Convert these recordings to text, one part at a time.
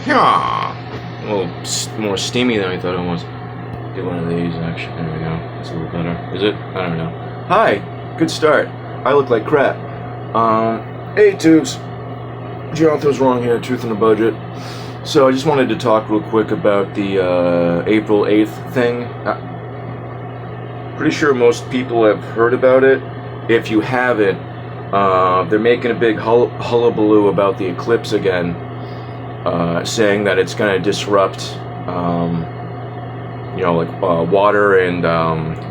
Yeah. A little more steamy than I thought it was. Get one of these, actually. There we go. That's a little better. Is it? I don't know. Hi. Good start. I look like crap. Hey, Tubes. Jonathan's wrong here. Truth in the budget. So I just wanted to talk real quick about the April 8th thing. Pretty sure most people have heard about it. If you haven't, they're making a big hullabaloo about the eclipse again, saying that it's going to disrupt, water and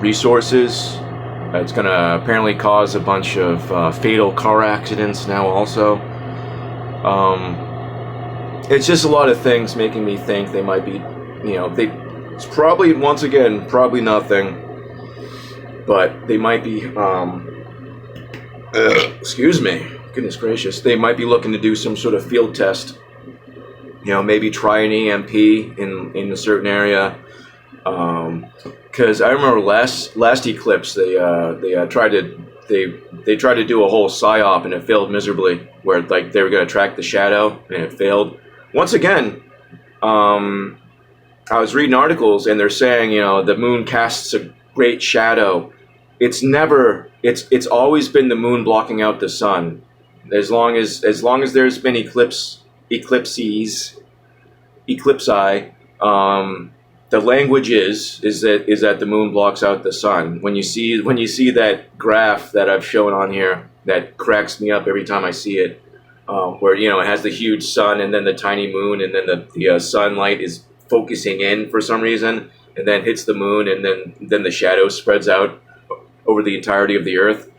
resources. It's going to apparently cause a bunch of fatal car accidents now also. It's just a lot of things making me think they might be, it's probably, once again, probably nothing, but they might be, excuse me, goodness gracious, they might be looking to do some sort of field test, maybe try an EMP in a certain area, because I remember last eclipse, they tried to do a whole psyop and it failed miserably, where like they were going to track the shadow and it failed. Once again, I was reading articles and they're saying, the moon casts a great shadow. It's always been the moon blocking out the sun. As long as there's been eclipsi, the language is that the moon blocks out the sun. When you see that graph that I've shown on here, that cracks me up every time I see it, where it has the huge sun and then the tiny moon, and then the sunlight is focusing in for some reason, and then hits the moon, and then the shadow spreads out over the entirety of the Earth.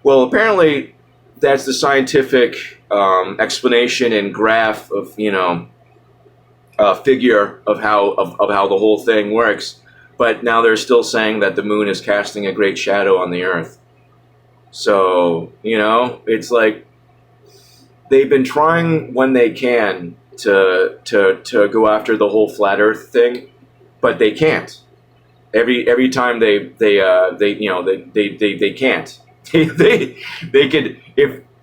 Well, apparently that's the scientific explanation and graph of figure of how the whole thing works. But now they're still saying that the moon is casting a great shadow on the Earth. So it's like they've been trying when they can to go after the whole flat Earth thing, but they can't. Every time they can't. They could,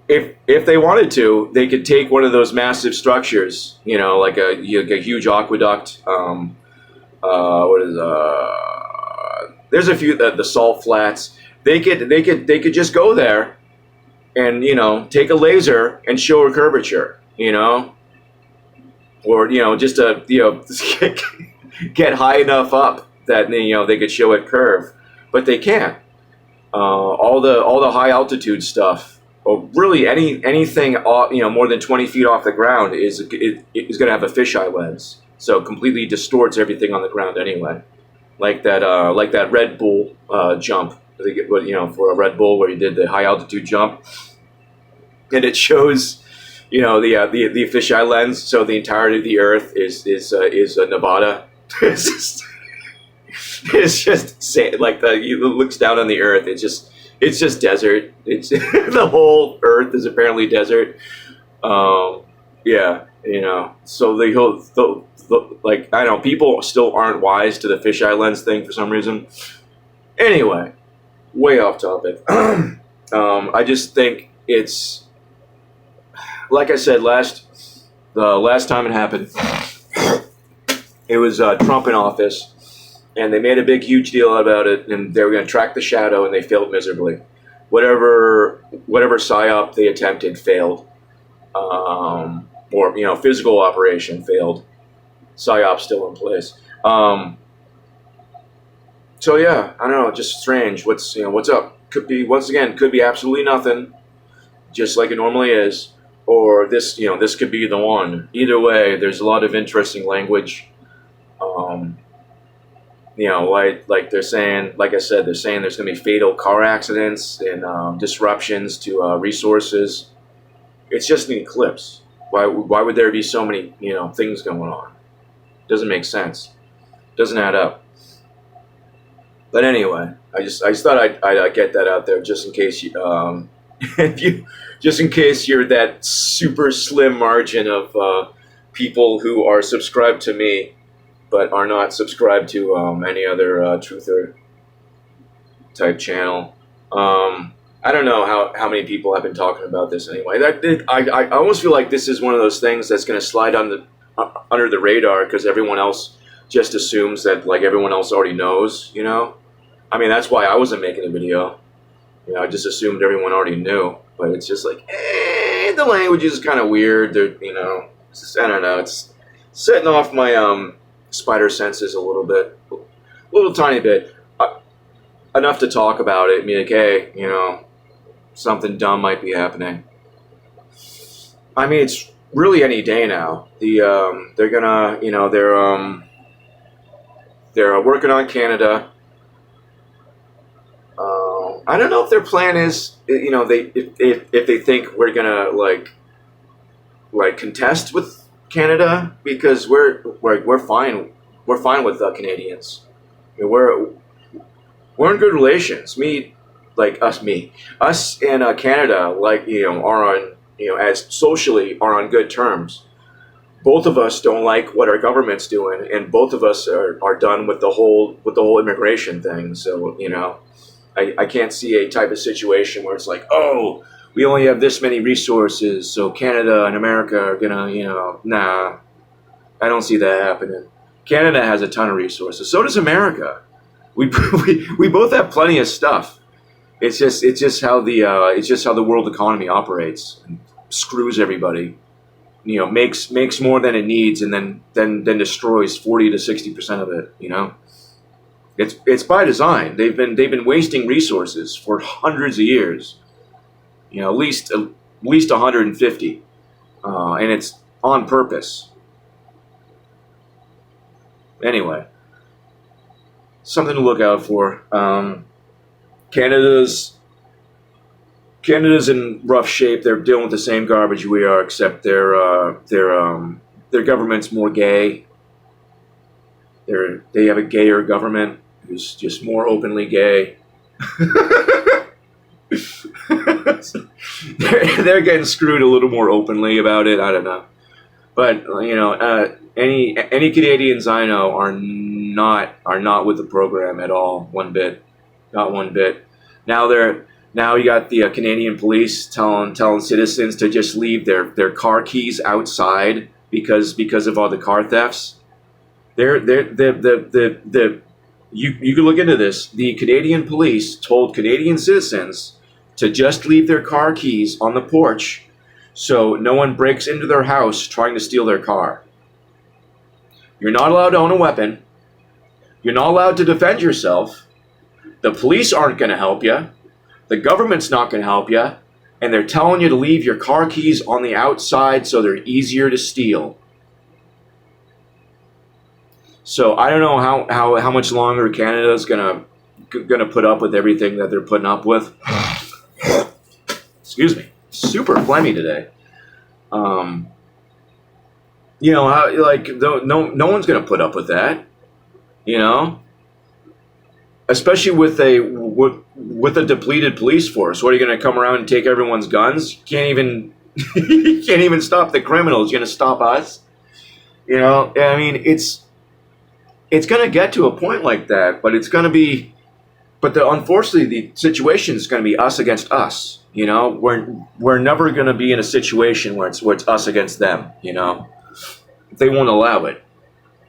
if they wanted to, they could take one of those massive structures, like a huge aqueduct. There's a few, the salt flats. They could just go there and take a laser and show a curvature, or just get high enough up that they could show it curve, but they can't. All the high altitude stuff, or really anything more than 20 feet off the ground is going to have a fisheye lens, so it completely distorts everything on the ground anyway. Like that Red Bull jump, for a Red Bull where you did the high altitude jump, and it shows the fisheye lens, so the entirety of the Earth is Nevada. It's just like you looks down on the Earth. It's just desert. It's the whole Earth is apparently desert. Yeah, So the whole I don't know, people still aren't wise to the fisheye lens thing for some reason. Anyway, way off topic. I just think it's like I said the last time it happened. It was Trump in office. And they made a big, huge deal about it, and they were going to track the shadow, and they failed miserably. Whatever psyop they attempted failed, or physical operation failed. Psyop still in place. So yeah, I don't know, just strange. What's up? Could be absolutely nothing, just like it normally is, or this could be the one. Either way, there's a lot of interesting language. Like they're saying, like I said, they're saying there's going to be fatal car accidents and disruptions to resources. It's just an eclipse. Why would there be so many things going on? Doesn't make sense. Doesn't add up. But anyway, I just thought I'd get that out there just in case just in case you're that super slim margin of people who are subscribed to me, but are not subscribed to any other truther type channel. I don't know how many people have been talking about this anyway. I almost feel like this is one of those things that's going to slide under the radar because everyone else just assumes that like everyone else already knows, you know. I mean, that's why I wasn't making a video. You know, I just assumed everyone already knew. But it's just like, the language is kind of weird. You know, it's just, I don't know. It's setting off my spider senses a little bit, little tiny bit, enough to talk about it. I mean, like, hey, you know, something dumb might be happening. I mean, it's really any day now. They're gonna, you know, they're working on Canada. I don't know if their plan is, you know, if they think we're gonna like contest with Canada because we're fine with the Canadians. I mean, we're in good relations. Us and Canada, like, you know, are on, you know, as socially are on good terms. Both of us don't like what our government's doing, and both of us are done with the whole immigration thing. So, you know, I can't see a type of situation where it's like, oh, we only have this many resources, so Canada and America are gonna, you know, nah. I don't see that happening. Canada has a ton of resources. So does America. We both have plenty of stuff. It's just how the world economy operates. And screws everybody. You know, makes more than it needs, and then destroys 40 to 60% of it. You know, it's by design. They've been wasting resources for hundreds of years. You know, at least 150, and it's on purpose. Anyway, something to look out for. Canada's in rough shape. They're dealing with the same garbage we are, except their government's more gay. They have a gayer government who's just more openly gay. they're getting screwed a little more openly about it. I don't know, but you know, any Canadians I know are not with the program at all, one bit, not one bit. Now you got the Canadian police telling citizens to just leave their car keys outside because of all the car thefts. You can look into this. The Canadian police told Canadian citizens to just leave their car keys on the porch so no one breaks into their house trying to steal their car. You're not allowed to own a weapon. You're not allowed to defend yourself. The police aren't going to help you. The government's not going to help you. And they're telling you to leave your car keys on the outside so they're easier to steal. So I don't know how much longer Canada's gonna put up with everything that they're putting up with. Excuse me, super phlegmy today. You know, no one's gonna put up with that. You know, especially with a depleted police force. What, are you gonna come around and take everyone's guns? You can't even stop the criminals. You're gonna stop us? You know, I mean, it's going to get to a point like that, but unfortunately, the situation is going to be us against us. You know, we're never going to be in a situation where it's us against them. You know, they won't allow it.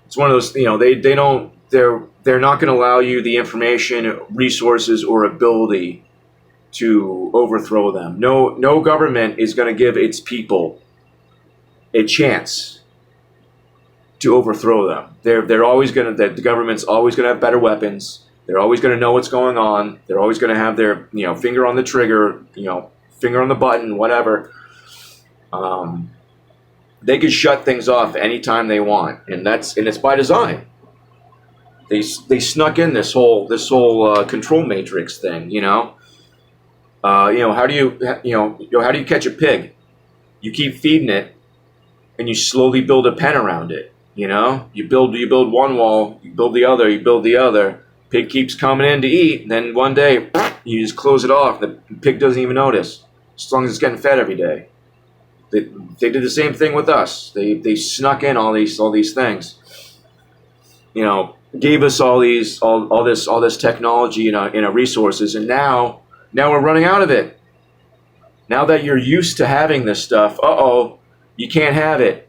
It's one of those. You know, they're not going to allow you the information, resources, or ability to overthrow them. No government is going to give its people a chance to overthrow them. They're always going to. The government's always going to have better weapons. They're always going to know what's going on. They're always going to have their, you know, finger on the trigger, you know, finger on the button, whatever. They could shut things off anytime they want, and it's by design. They snuck in this whole control matrix thing. You know, how do you catch a pig? You keep feeding it, and you slowly build a pen around it. You know, you build one wall, you build the other. Pig keeps coming in to eat, and then one day you just close it off. The pig doesn't even notice, as long as it's getting fed every day. They did the same thing with us. They snuck in all these things. You know, gave us all this technology in our resources, and now we're running out of it. Now that you're used to having this stuff, you can't have it.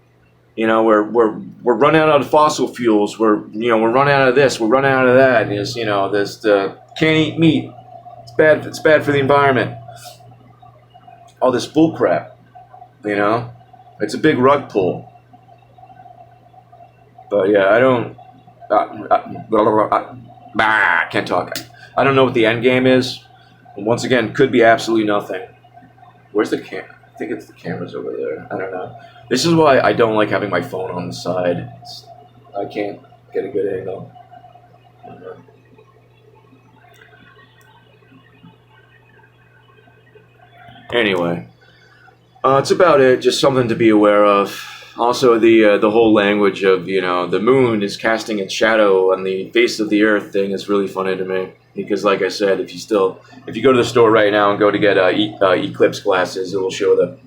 You know, we're running out of fossil fuels. We're running out of this. We're running out of that. And it's, there's the can't eat meat. It's bad. It's bad for the environment. All this bull crap. It's a big rug pull. But yeah, I don't. Can't talk. I don't know what the end game is. And once again, could be absolutely nothing. Where's the cam? I think it's the cameras over there. I don't know. This is why I don't like having my phone on the side. I can't get a good angle. Anyway, it's about it. Just something to be aware of. Also, the whole language of the moon is casting its shadow on the face of the earth thing is really funny to me, because like I said, if you go to the store right now and go to get eclipse glasses, it will show the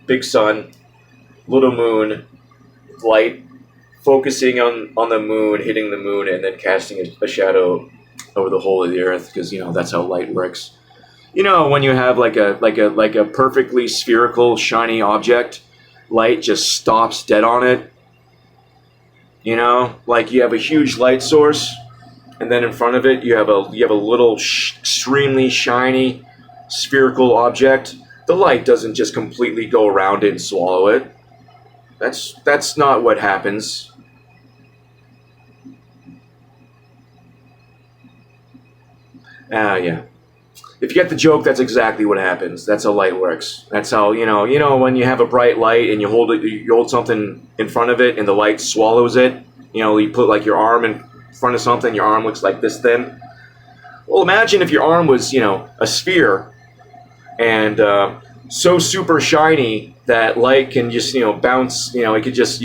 big sun, little moon, light focusing on the moon, hitting the moon, and then casting a shadow over the whole of the earth, because that's how light works. When you have like a perfectly spherical shiny object, light just stops dead on it. Like you have a huge light source, and then in front of it you have a little extremely shiny spherical object. The light doesn't just completely go around it and swallow it. That's not what happens. Yeah. If you get the joke, that's exactly what happens. That's how light works. That's how when you have a bright light and you hold something in front of it and the light swallows it. You put like your arm in front of something, your arm looks like this thin. Well, imagine if your arm was a sphere and so super shiny that light can just bounce. It could just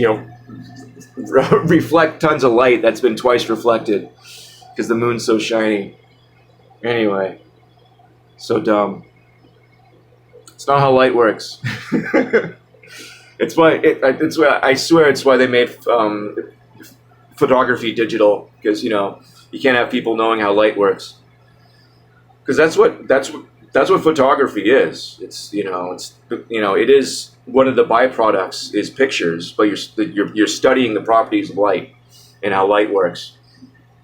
reflect tons of light that's been twice reflected because the moon's so shiny. Anyway. So dumb. It's not how light works. It's why I swear it's why they made photography digital, because you can't have people knowing how light works. Because that's what photography is. It is one of the byproducts is pictures, but you're studying the properties of light and how light works,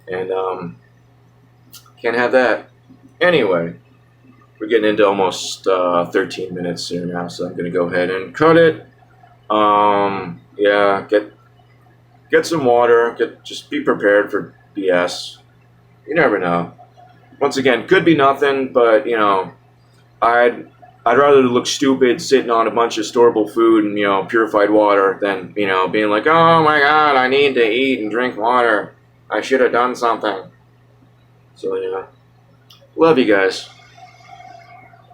and can't have that. Anyway. We're getting into almost 13 minutes here now, so I'm going to go ahead and cut it. Yeah, get some water. Just be prepared for BS. You never know. Once again, could be nothing, but I'd rather look stupid sitting on a bunch of storable food and purified water than being like, oh my God, I need to eat and drink water. I should have done something. So love you guys.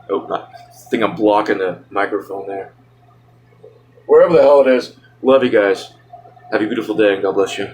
Oh, I think I'm blocking the microphone there. Wherever the hell it is, love you guys. Have a beautiful day and God bless you.